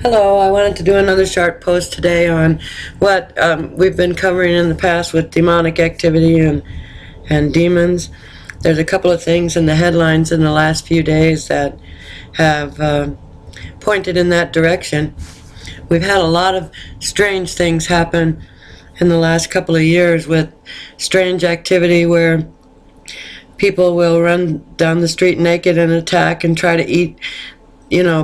Hello, I wanted to do another short post today on what we've been covering in the past with demonic activity and demons. There's a couple of things in the headlines in the last few days that have pointed in that direction. We've had a lot of strange things happen in the last couple of years with strange activity where people will run down the street naked and attack and try to eat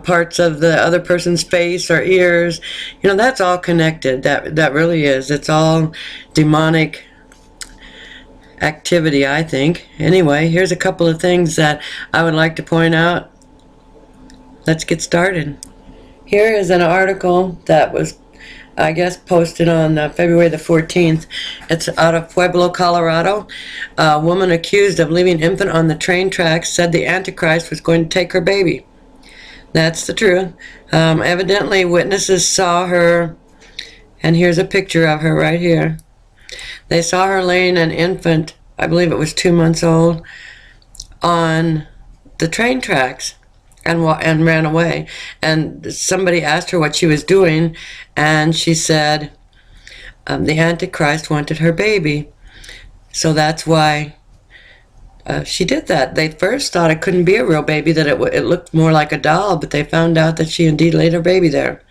parts of the other person's face or ears. That's all connected. That really is. It's all demonic activity, I think. Anyway, here's a couple of things that I would like to point out. Let's get started. Here is an article that was, I guess, posted on February the 14th. It's out of Pueblo, Colorado. A woman accused of leaving infant on the train tracks said the Antichrist was going to take her baby. That's the truth. Evidently, witnesses saw her, and here's a picture of her right here. They saw her laying an infant, I believe it was 2 months old, on the train tracks and ran away. And somebody asked her what she was doing, and she said the Antichrist wanted her baby. So that's why she did that. They first thought it couldn't be a real baby, that it looked more like a doll, but they found out that she indeed laid her baby there,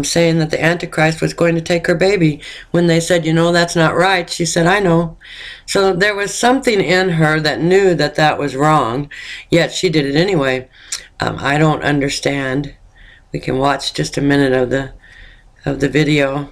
saying that the Antichrist was going to take her baby. When they said, that's not right, she said, I know. So there was something in her that knew that that was wrong, yet she did it anyway. I don't understand. We can watch just a minute of the video.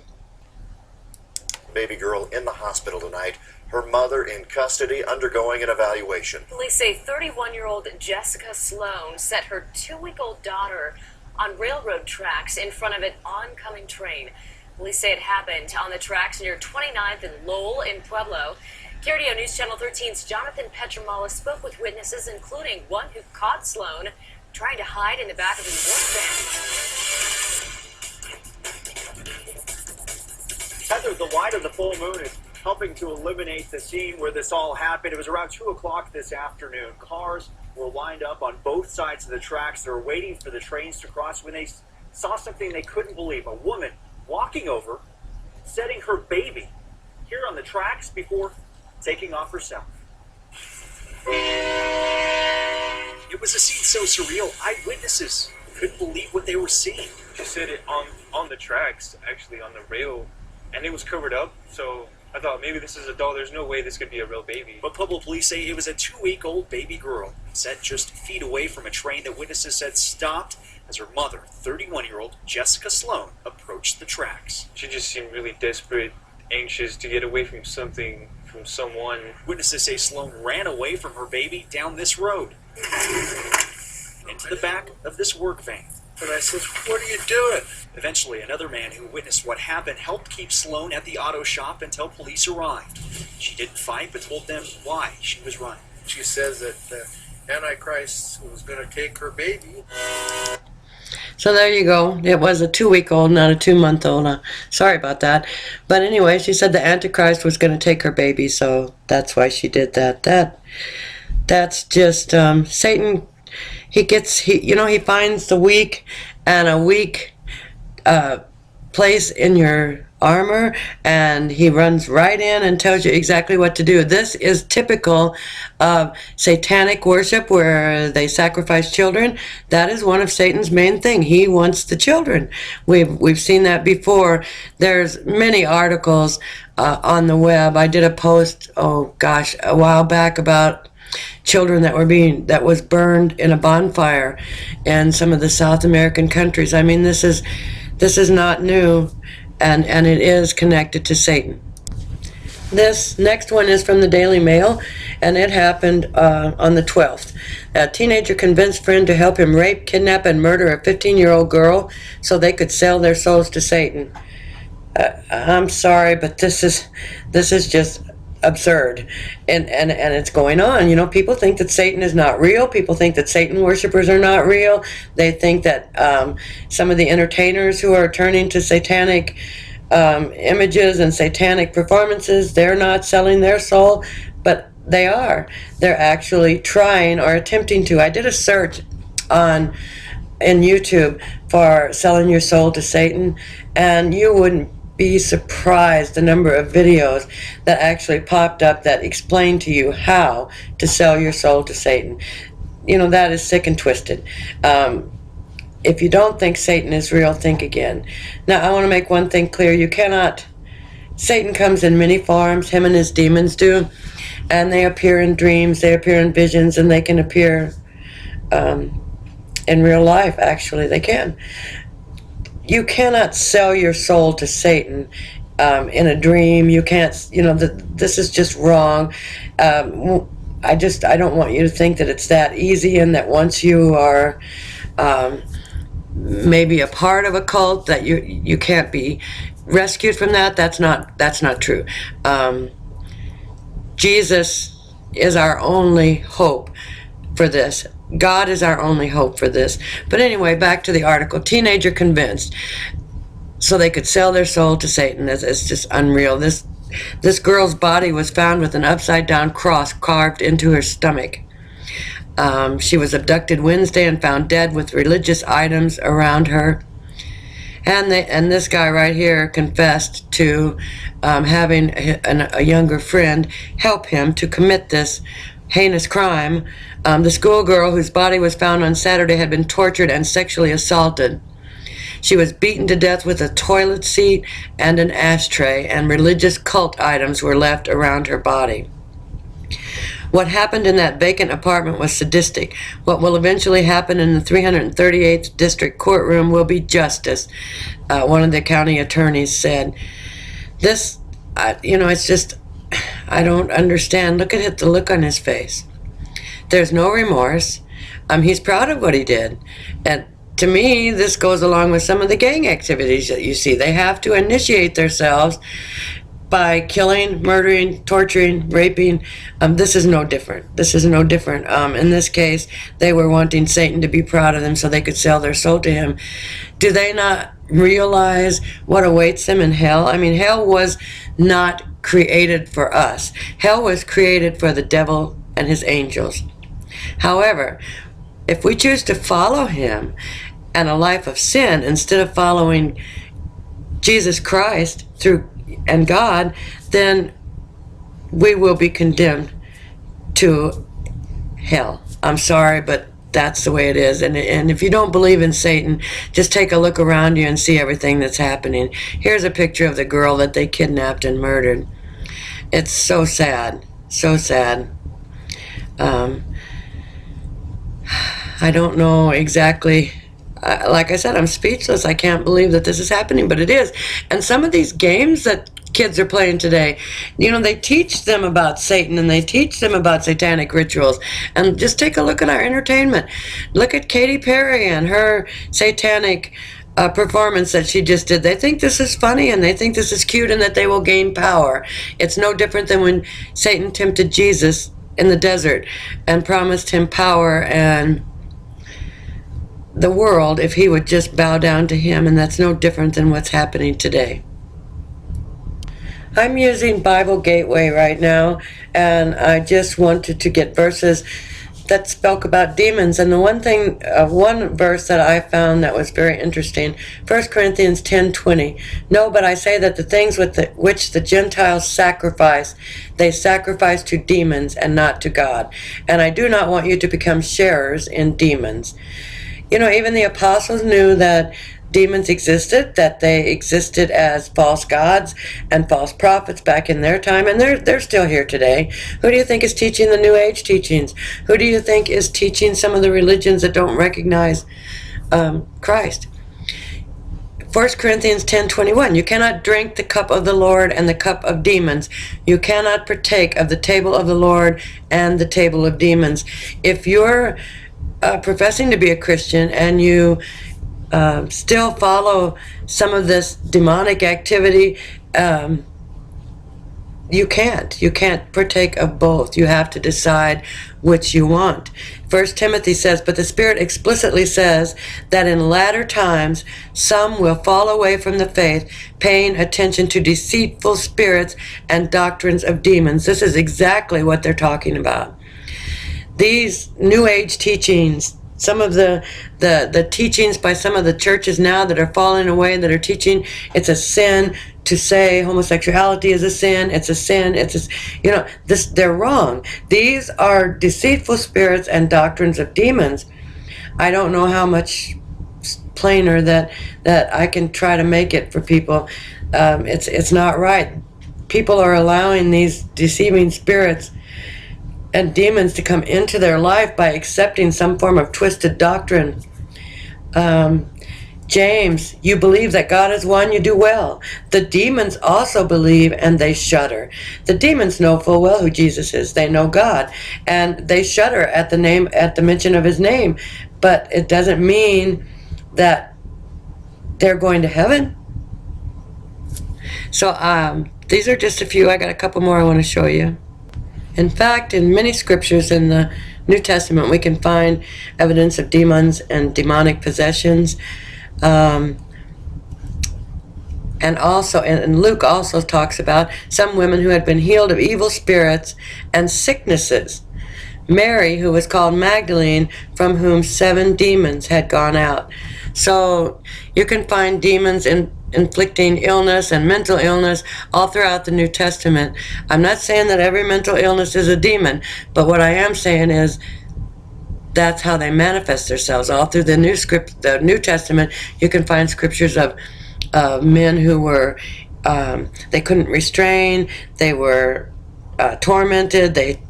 Baby girl in the hospital tonight. Her mother in custody undergoing an evaluation. Police say 31-year-old Jessica Sloan set her 2-week-old daughter on railroad tracks in front of an oncoming train. Police say it happened on the tracks near 29th and Lowell in Pueblo. KRDO News Channel 13's Jonathan Petramala spoke with witnesses, including one who caught Sloan trying to hide in the back of his work van. Heather, the light of the full moon is helping to illuminate the scene where this all happened. It was around 2 o'clock this afternoon. Cars were lined up on both sides of the tracks. They were waiting for the trains to cross when they saw something they couldn't believe. A woman walking over, setting her baby here on the tracks before taking off herself. It was a scene so surreal, eyewitnesses couldn't believe what they were seeing. She said it on the tracks, actually on the rail, and it was covered up, so I thought maybe this is a doll. There's no way this could be a real baby. But Pueblo police say it was a 2-week-old baby girl set just feet away from a train that witnesses said stopped as her mother, 31-year-old Jessica Sloan, approached the tracks. She just seemed really desperate, anxious to get away from something, from someone. Witnesses say Sloan ran away from her baby down this road into the back of this work van. And I said, what are you doing? Eventually, another man who witnessed what happened helped keep Sloan at the auto shop until police arrived. She didn't fight, but told them why she was running. She says that the Antichrist was going to take her baby. So there you go. It was a 2-week-old, not a 2-month-old. Sorry about that. But anyway, she said the Antichrist was going to take her baby, so that's why she did that. That's just Satan. He finds the weak and a weak place in your armor, and he runs right in and tells you exactly what to do. This is typical of satanic worship where they sacrifice children. That is one of Satan's main thing. He wants the children. We've seen that before. There's many articles on the web. I did a post, a while back about children that was burned in a bonfire in some of the South American countries. I mean, this is not new, and it is connected to Satan. This next one is from the Daily Mail, and it happened on the 12th. A teenager convinced friend to help him rape, kidnap, and murder a 15-year-old girl so they could sell their souls to Satan. I'm sorry, but this is just absurd, and it's going on. People think that Satan is not real. People think that Satan worshipers are not real. They think that some of the entertainers who are turning to satanic images and satanic performances, they're not selling their soul, but they are. They're actually trying or attempting to. I did a search in YouTube for selling your soul to Satan, and you wouldn't be surprised the number of videos that actually popped up that explain to you how to sell your soul to Satan. You know, that is sick and twisted. If you don't think Satan is real, think again. Now, I want to make one thing clear. You cannot... Satan comes in many forms, him and his demons do, and they appear in dreams, they appear in visions, and they can appear in real life, actually. They can. You cannot sell your soul to Satan in a dream. You can't, you know, this is just wrong. I don't want you to think that it's that easy, and that once you are maybe a part of a cult that you can't be rescued from that. That's not true. Jesus is our only hope for this. God is our only hope for this. But anyway, back to the article. Teenager convinced so they could sell their soul to Satan. It's just unreal. This girl's body was found with an upside down cross carved into her stomach. She was abducted Wednesday and found dead with religious items around her. And this guy right here confessed to having a younger friend help him to commit this heinous crime. The schoolgirl whose body was found on Saturday had been tortured and sexually assaulted. She was beaten to death with a toilet seat and an ashtray, and religious cult items were left around her body. What happened in that vacant apartment was sadistic. What will eventually happen in the 338th District Courtroom will be justice, one of the county attorneys said. This, it's just, I don't understand. Look at the look on his face. There's no remorse. He's proud of what he did. And to me, this goes along with some of the gang activities that you see. They have to initiate themselves by killing, murdering, torturing, raping. This is no different. This is no different. In this case, they were wanting Satan to be proud of them so they could sell their soul to him. Do they not realize what awaits them in hell? I mean, hell was not created for us. Hell was created for the devil and his angels. However, if we choose to follow him and a life of sin instead of following Jesus Christ and God, then we will be condemned to hell. I'm sorry, but that's the way it is. And if you don't believe in Satan, just take a look around you and see everything that's happening. Here's a picture of the girl that they kidnapped and murdered. It's so sad. So sad. I don't know exactly. Like I said, I'm speechless. I can't believe that this is happening, but it is. And some of these games that kids are playing today, they teach them about Satan and they teach them about satanic rituals. And just take a look at our entertainment. Look at Katy Perry and her satanic performance that she just did. They think this is funny and they think this is cute and that they will gain power. It's no different than when Satan tempted Jesus in the desert and promised him power and the world if he would just bow down to him, and that's no different than what's happening today. I'm using Bible Gateway right now, and I just wanted to get verses that spoke about demons. And the one verse that I found that was very interesting, 1 Corinthians 10:20. No, but I say that the things which the Gentiles sacrifice, they sacrifice to demons and not to God. And I do not want you to become sharers in demons. Even the apostles knew that demons existed, that they existed as false gods and false prophets back in their time, and they're still here today. Who do you think is teaching the New Age teachings? Who do you think is teaching some of the religions that don't recognize Christ? 1 Corinthians 10:21. You cannot drink the cup of the Lord and the cup of demons. You cannot partake of the table of the Lord and the table of demons. If you're professing to be a Christian and you still follow some of this demonic activity, you can't partake of both. You have to decide which you want. 1 Timothy says, but the Spirit explicitly says that in latter times some will fall away from the faith, paying attention to deceitful spirits and doctrines of demons. This is exactly what they're talking about. These New Age teachings some of the teachings by some of the churches now that are falling away, that are teaching it's a sin to say homosexuality is a sin, it's a sin, they're wrong. These are deceitful spirits and doctrines of demons. I don't know how much plainer that I can try to make it for people. It's not right. People are allowing these deceiving spirits and demons to come into their life by accepting some form of twisted doctrine. James, you believe that God is one, you do well. The demons also believe and they shudder. The demons know full well who Jesus is. They know God, and they shudder at the mention of his name. But it doesn't mean that they're going to heaven. So these are just a few. I got a couple more I want to show you. In fact, in many scriptures in the New Testament, we can find evidence of demons and demonic possessions. And also, and Luke also talks about some women who had been healed of evil spirits and sicknesses. Mary, who was called Magdalene, from whom 7 demons had gone out. So you can find demons inflicting illness and mental illness all throughout the New Testament. I'm not saying that every mental illness is a demon, but what I am saying is that's how they manifest themselves. All through the New Testament, you can find scriptures of men who were, they couldn't restrain, they were tormented, they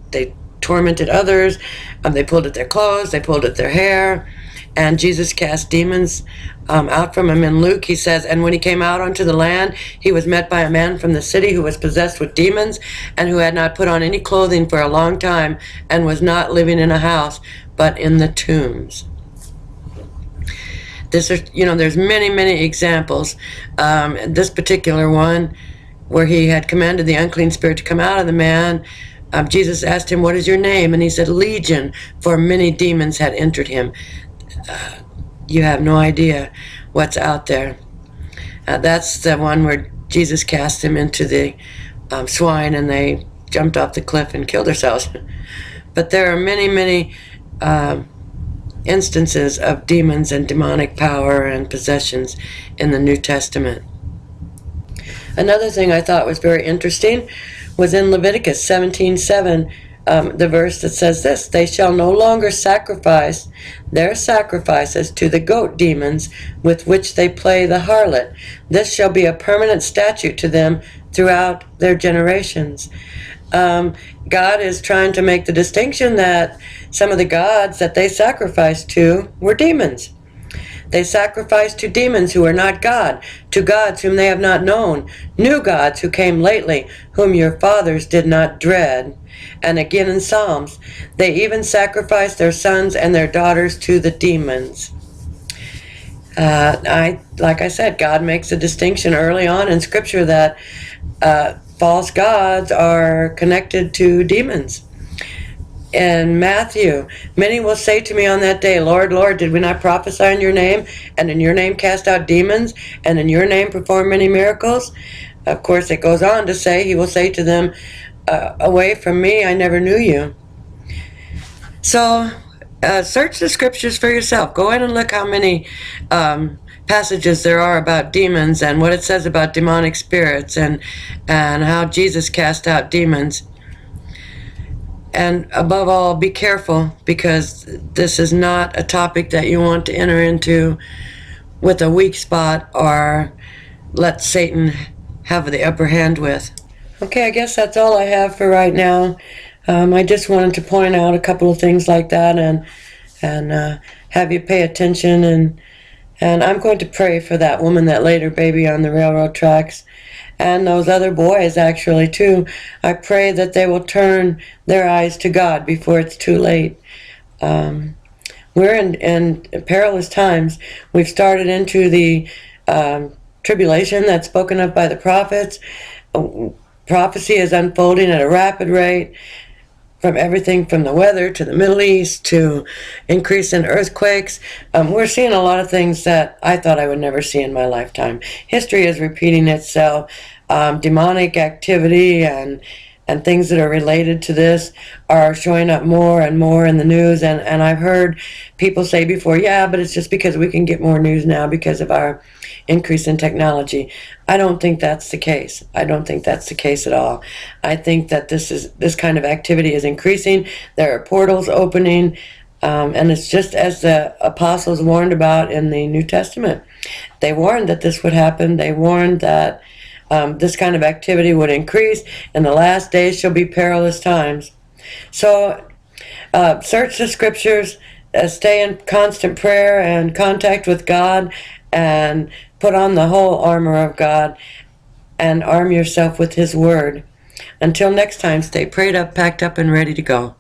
tormented others, they pulled at their clothes, they pulled at their hair, and Jesus cast demons out from him. In Luke, he says, and when he came out onto the land, he was met by a man from the city who was possessed with demons and who had not put on any clothing for a long time and was not living in a house, but in the tombs. There's many examples. This particular one, where he had commanded the unclean spirit to come out of the man, Jesus asked him, "What is your name?" And he said, "Legion," for many demons had entered him. You have no idea what's out there. That's the one where Jesus cast him into the swine and they jumped off the cliff and killed themselves. But there are many instances of demons and demonic power and possessions in the New Testament. Another thing I thought was very interesting was in Leviticus 17:7, the verse that says this: "They shall no longer sacrifice their sacrifices to the goat demons with which they play the harlot. This shall be a permanent statute to them throughout their generations." God is trying to make the distinction that some of the gods that they sacrificed to were demons. They sacrificed to demons who are not God, to gods whom they have not known, new gods who came lately, whom your fathers did not dread. And again in Psalms, they even sacrificed their sons and their daughters to the demons. Like I said, God makes a distinction early on in Scripture that false gods are connected to demons. In Matthew, many will say to me on that day, "Lord, Lord, did we not prophesy in your name, and in your name cast out demons, and in your name perform many miracles?" Of course, it goes on to say, he will say to them, "Away from me, I never knew you." So, search the scriptures for yourself. Go in and look how many passages there are about demons and what it says about demonic spirits and how Jesus cast out demons. And above all, be careful, because this is not a topic that you want to enter into with a weak spot or let Satan have the upper hand with. Okay, I guess that's all I have for right now. I just wanted to point out a couple of things like that and have you pay attention. And I'm going to pray for that woman that laid her baby on the railroad tracks, and those other boys actually too. I pray that they will turn their eyes to God before it's too late. We're in perilous times. We've started into the tribulation that's spoken of by the prophets. Prophecy is unfolding at a rapid rate, from everything from the weather to the Middle East to increase in earthquakes. We're seeing a lot of things that I thought I would never see in my lifetime. History is repeating itself. Demonic activity and and things that are related to this are showing up more and more in the news. And I've heard people say before, yeah, but it's just because we can get more news now because of our increase in technology. I don't think that's the case. I don't think that's the case at all. I think that this kind of activity is increasing. There are portals opening, and it's just as the apostles warned about in the New Testament. They warned that this would happen. They warned that this kind of activity would increase. In the last days shall be perilous times. So search the scriptures, stay in constant prayer and contact with God, and put on the whole armor of God and arm yourself with His Word. Until next time, stay prayed up, packed up, and ready to go.